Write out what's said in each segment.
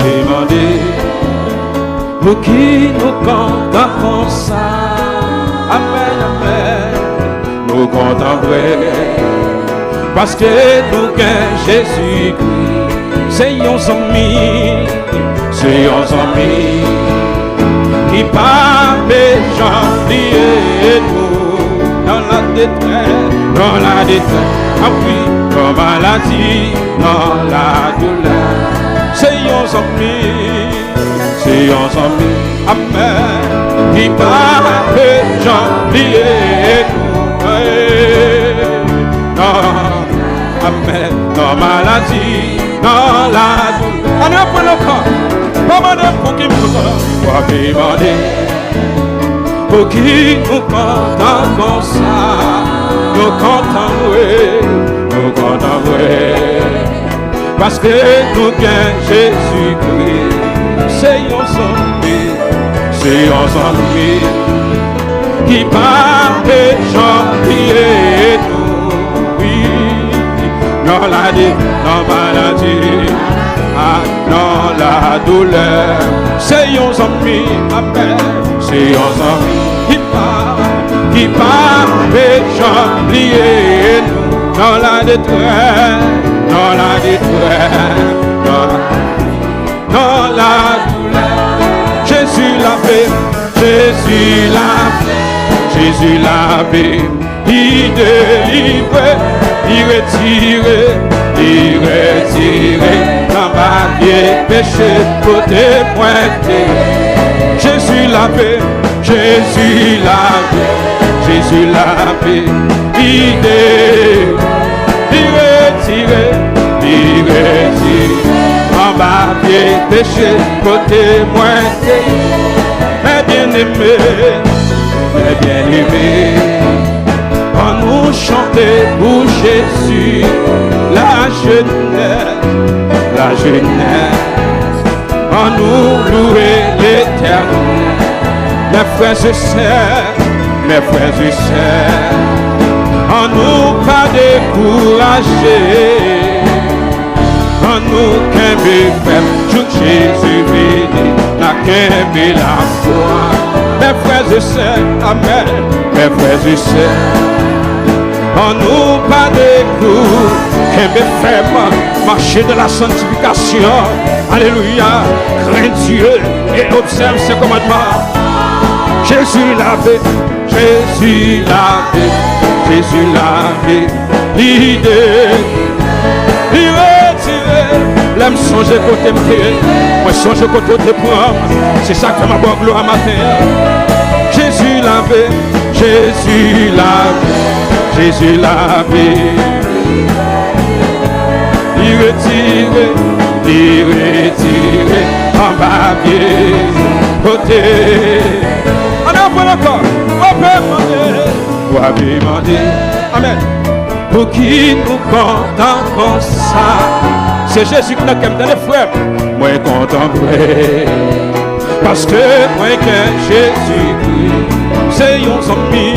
demander pour qui nous comptons comme ça. Amen, amen. Nous comptons vrai parce que nous gagnons Jésus-Christ. C'est un ami qui parle des gens nous dans la détresse, ah oui, dans la maladie, dans la douleur. C'est un ami, amen, qui parle des gens nous, amen, dans la maladie, dans la douleur. On reprend le corps. Pour qui nous pour qui nous comptons comme ça, nous comptons vrai, parce que nous gagnons Jésus-Christ. C'est un ami qui parle des gens qui nous, oui, dans la maladie. Dans la douleur, c'est un ami, amen, c'est un ami qui parle des gens liés dans la détresse, dans la douleur. Jésus l'a fait, il délivre, il retire. Dans ma vie, péché, côté pointé. Jésus l'a fait, il retire. Dans ma vie, péché, côté pointé. Mes bien-aimés, on nous chanter pour Jésus, la jeunesse, en nous louer l'Éternel. Mes frères et sœurs, en nous pas décourager, en nous qu'aimer faire, Jésus béni, n'a qu'aimer la foi. Mes frères et sœurs, amen, mes frères et sœurs, en nous pas décourager, qu'aimer faire marcher de la sanctification, alléluia, crains Dieu et observe ses commandements. Jésus l'avait, l'idée, il retire, l'aime songer côté me moi songer côté pour c'est ça que ma bonne gloire matin. Jésus l'avait, il retire, en bas pied, côté. On a fait le corps, on peut demander, amen. Pour qui nous comptons comme ça, c'est Jésus qui nous aime dans les frères. Moi content vrai, parce que moi que Jésus-Christ, c'est un ami,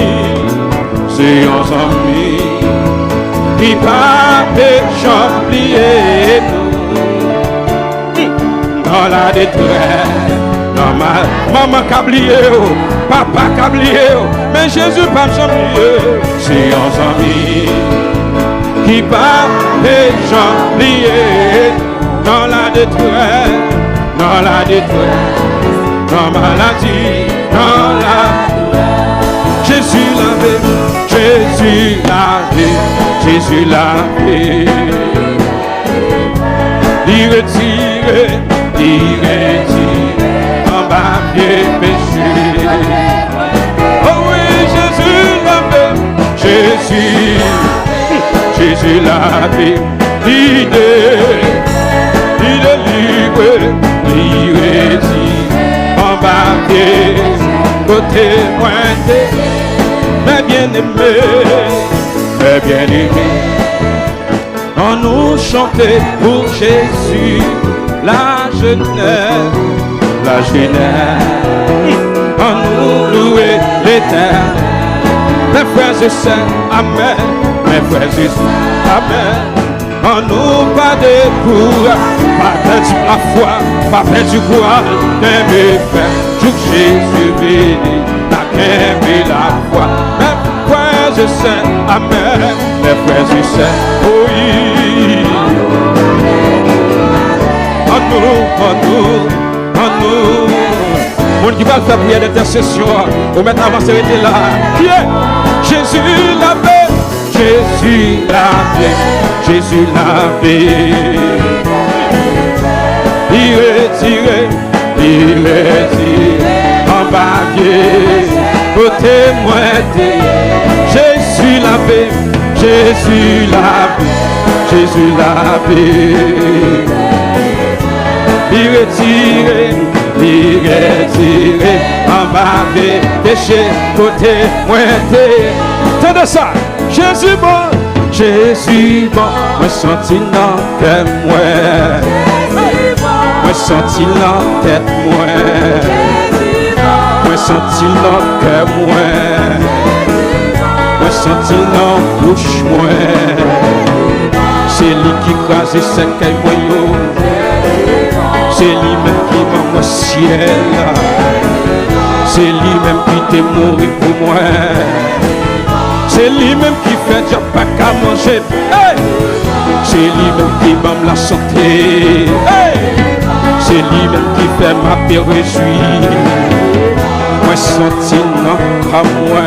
qui va pécher dans la détresse, dans maman cablié, papa cablié, mais Jésus pas oublié. C'est un ami qui va pécher dans la détresse, dans maladie, dans la Jésus l'avait. Il retire, en bas pied péché. Oh oui, Jésus l'avait, Jésus l'avait. Il délivre, il retire, en bas pied, côté pointé. Mes bien-aimés, on nous chantait pour Jésus, la jeunesse, on nous louait l'Éternel. Mes frères et sœurs, amen, mes frères et sœurs, amen, en nous pas de courage, pas perdu la foi, pas perdu courage, qu'un méfait, jour Jésus béni, n'a qu'aimé la foi. Mes frères et sœurs, amen, mes frères et sœurs, oui. En nous. Mon qui va faire prière d'intercession, au mettre avant de s'arrêter là. Qui est Jésus lavé, Jésus lavé, Jésus lavé. Il retiré, embarqué, au témoin. Jésus lavé, Jésus lavé, Jésus lavé. Il retiré, embarqué, péché, côté, moité. Tenez ça, Jésus bon, moi senti dans tête, moi senti dans tête, moi senti dans cœur, moi senti dans bouche, c'est lui qui crase ses cailloux. C'est lui-même qui m'a au ciel. C'est lui-même qui t'est mort pour moi. C'est lui-même qui fait déjà pas qu'à manger. Hey! C'est lui-même qui m'a la santé. Hey! C'est lui-même qui fait ma paix réjouir. Moi senti encore à moi.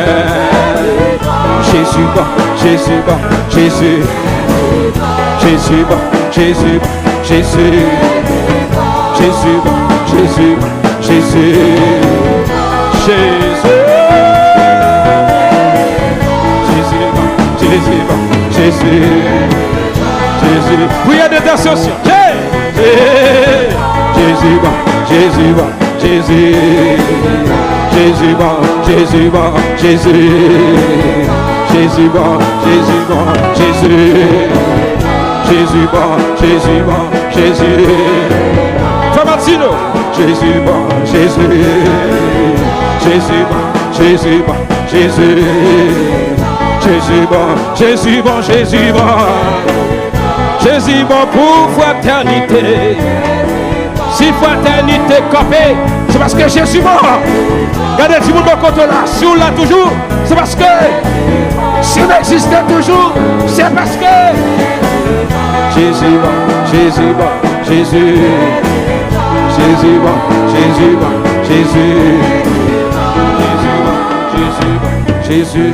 Jésus bon, Jésus bon, Jésus. Jésus bon, Jésus, Jésus. Jésus, Jésus, Jésus, Jésus, Jésus, Jésus, Jésus. Prière d'intercession. Jésus, Jésus, Jésus, Jésus, Jésus, Jésus, Jésus, Jésus, Jésus, Jésus, Jésus. Martino, Jésus bon, Jésus, Jésus bon, Jésus bon, Jésus, Jésus bon, Jésus bon, Jésus bon, Jésus bon pour fraternité. Si fraternité copée, c'est parce que Jésus bon. Regardez si vous me comptez là, si vous l'avez toujours, c'est parce que si vous existez toujours, c'est parce que Jésus bon, Jésus bon, Jésus. Jésus bon, Jésus bon, Jésus, Jésus bon, Jésus bon, Jésus.